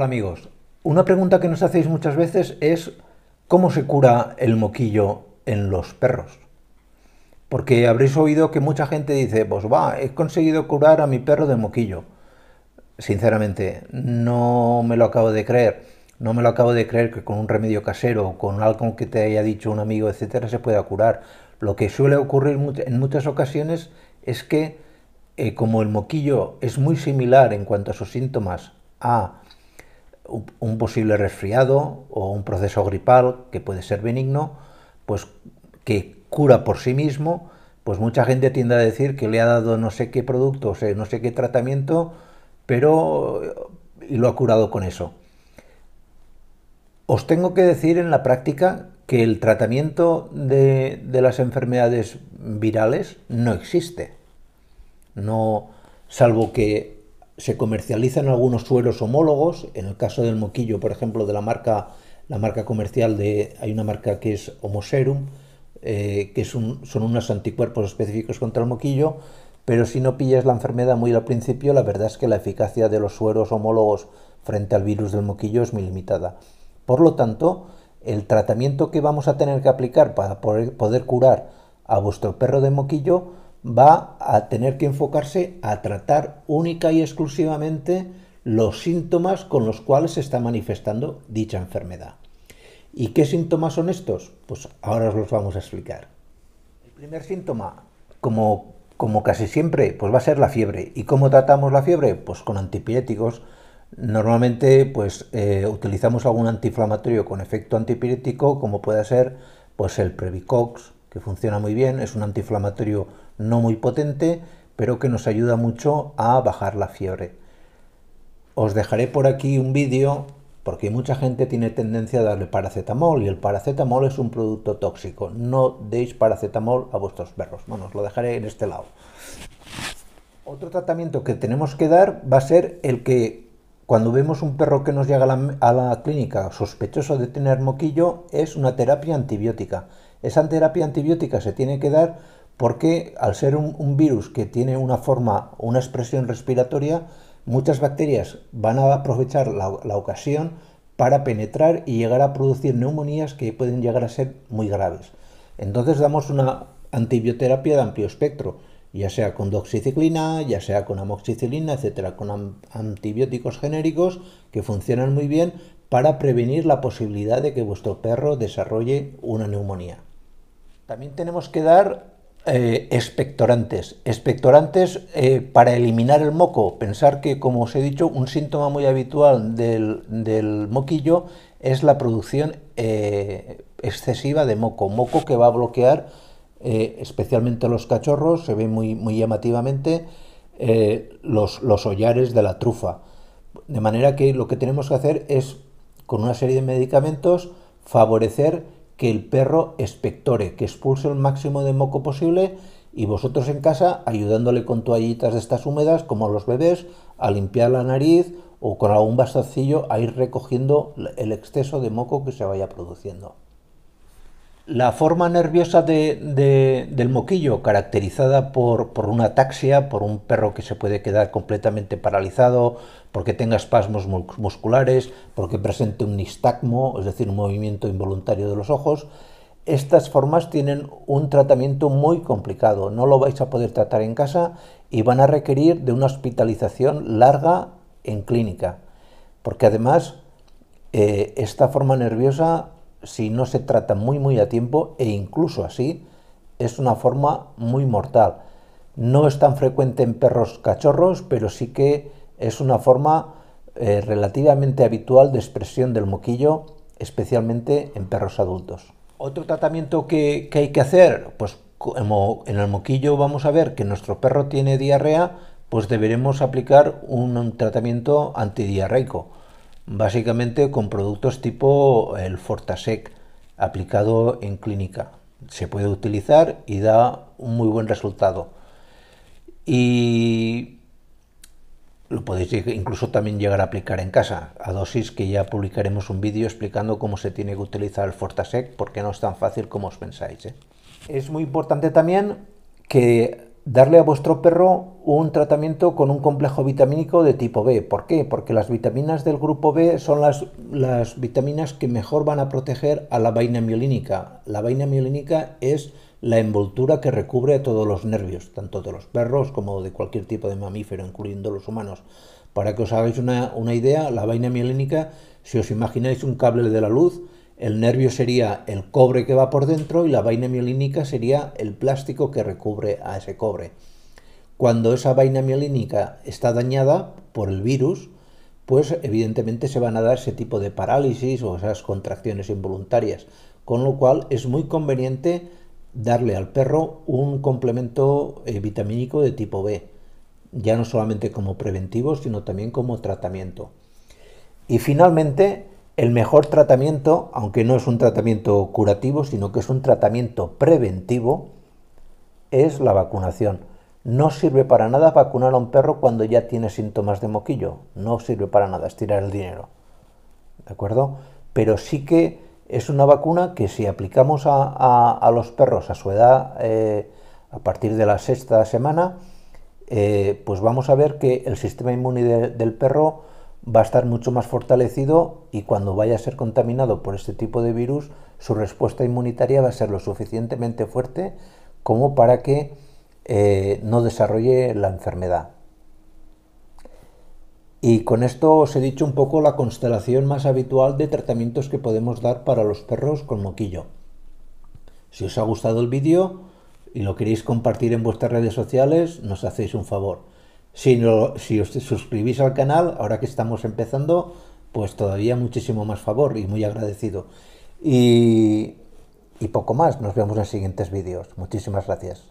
amigos, una pregunta que nos hacéis muchas veces es ¿cómo se cura el moquillo en los perros? Porque habréis oído que mucha gente dice, pues va, he conseguido curar a mi perro de moquillo. Sinceramente, no me lo acabo de creer. No me lo acabo de creer que con un remedio casero, con algo que te haya dicho un amigo, etcétera, se pueda curar. Lo que suele ocurrir en muchas ocasiones es que, como el moquillo es muy similar en cuanto a sus síntomas a un posible resfriado o un proceso gripal que puede ser benigno, pues que cura por sí mismo, pues mucha gente tiende a decir que le ha dado no sé qué producto, o sea, no sé qué tratamiento, pero y lo ha curado con eso. Os tengo que decir en la práctica que el tratamiento de las enfermedades virales no existe. No, salvo que se comercializan algunos sueros homólogos. En el caso del moquillo, por ejemplo, de la marca comercial hay una marca que es Homoserum, que son unos anticuerpos específicos contra el moquillo, pero si no pillas la enfermedad muy al principio, la verdad es que la eficacia de los sueros homólogos frente al virus del moquillo es muy limitada. Por lo tanto, el tratamiento que vamos a tener que aplicar para poder curar a vuestro perro de moquillo va a tener que enfocarse a tratar única y exclusivamente los síntomas con los cuales se está manifestando dicha enfermedad. ¿Y qué síntomas son estos? Pues ahora os los vamos a explicar. El primer síntoma, como casi siempre, pues va a ser la fiebre. ¿Y cómo tratamos la fiebre? Pues con antipiréticos. Normalmente pues utilizamos algún antiinflamatorio con efecto antipirético, como puede ser pues el Previcox, que funciona muy bien, es un antiinflamatorio no muy potente, pero que nos ayuda mucho a bajar la fiebre. Os dejaré por aquí un vídeo, porque mucha gente tiene tendencia a darle paracetamol, y el paracetamol es un producto tóxico. No deis paracetamol a vuestros perros. Bueno, os lo dejaré en este lado. Otro tratamiento que tenemos que dar va a ser el que, cuando vemos un perro que nos llega a la clínica sospechoso de tener moquillo, es una terapia antibiótica. Esa terapia antibiótica se tiene que dar porque, al ser un virus que tiene una expresión respiratoria, muchas bacterias van a aprovechar la ocasión para penetrar y llegar a producir neumonías que pueden llegar a ser muy graves. Entonces damos una antibioterapia de amplio espectro, ya sea con doxiciclina, ya sea con amoxicilina, etcétera, con antibióticos genéricos que funcionan muy bien para prevenir la posibilidad de que vuestro perro desarrolle una neumonía. También tenemos que dar expectorantes. Expectorantes para eliminar el moco. Pensar que, como os he dicho, un síntoma muy habitual del moquillo es la producción excesiva de moco. Moco que va a bloquear, especialmente los cachorros, se ve muy llamativamente, los hollares de la trufa. De manera que lo que tenemos que hacer es, con una serie de medicamentos, favorecer que el perro expectore, que expulse el máximo de moco posible, y vosotros en casa ayudándole con toallitas de estas húmedas, como a los bebés, a limpiar la nariz, o con algún bastocillo a ir recogiendo el exceso de moco que se vaya produciendo. La forma nerviosa del moquillo, caracterizada por una ataxia, por un perro que se puede quedar completamente paralizado, porque tenga espasmos musculares, porque presente un nistagmo, es decir, un movimiento involuntario de los ojos. Estas formas tienen un tratamiento muy complicado, no lo vais a poder tratar en casa y van a requerir de una hospitalización larga en clínica, porque además esta forma nerviosa, si no se trata muy a tiempo, e incluso así, es una forma muy mortal. No es tan frecuente en perros cachorros, pero sí que es una forma relativamente habitual de expresión del moquillo, especialmente en perros adultos. Otro tratamiento que hay que hacer, pues como en el moquillo vamos a ver que nuestro perro tiene diarrea, pues deberemos aplicar un tratamiento antidiarreico, básicamente con productos tipo el Fortasec, aplicado en clínica. Se puede utilizar y da un muy buen resultado. Y lo podéis incluso también llegar a aplicar en casa, a dosis que ya publicaremos un vídeo explicando cómo se tiene que utilizar el Fortasec, porque no es tan fácil como os pensáis. Es muy importante también que darle a vuestro perro un tratamiento con un complejo vitamínico de tipo B. ¿Por qué? Porque las vitaminas del grupo B son las vitaminas que mejor van a proteger a la vaina mielínica. La vaina mielínica es la envoltura que recubre a todos los nervios, tanto de los perros como de cualquier tipo de mamífero, incluyendo los humanos. Para que os hagáis una idea, la vaina mielínica, si os imagináis un cable de la luz, el nervio sería el cobre que va por dentro y la vaina mielínica sería el plástico que recubre a ese cobre. Cuando esa vaina mielínica está dañada por el virus, pues evidentemente se van a dar ese tipo de parálisis o esas contracciones involuntarias, con lo cual es muy conveniente darle al perro un complemento vitamínico de tipo B, ya no solamente como preventivo, sino también como tratamiento. Y finalmente, el mejor tratamiento, aunque no es un tratamiento curativo, sino que es un tratamiento preventivo, es la vacunación. No sirve para nada vacunar a un perro cuando ya tiene síntomas de moquillo. No sirve para nada, es tirar el dinero. ¿De acuerdo? Pero sí que es una vacuna que si aplicamos a los perros a su edad, a partir de la sexta semana, pues vamos a ver que el sistema inmune del perro va a estar mucho más fortalecido y cuando vaya a ser contaminado por este tipo de virus, su respuesta inmunitaria va a ser lo suficientemente fuerte como para que no desarrolle la enfermedad. Y con esto os he dicho un poco la constelación más habitual de tratamientos que podemos dar para los perros con moquillo. Si os ha gustado el vídeo y lo queréis compartir en vuestras redes sociales, nos hacéis un favor. Si os suscribís al canal, ahora que estamos empezando, pues todavía muchísimo más favor y muy agradecido. Y poco más, nos vemos en siguientes vídeos. Muchísimas gracias.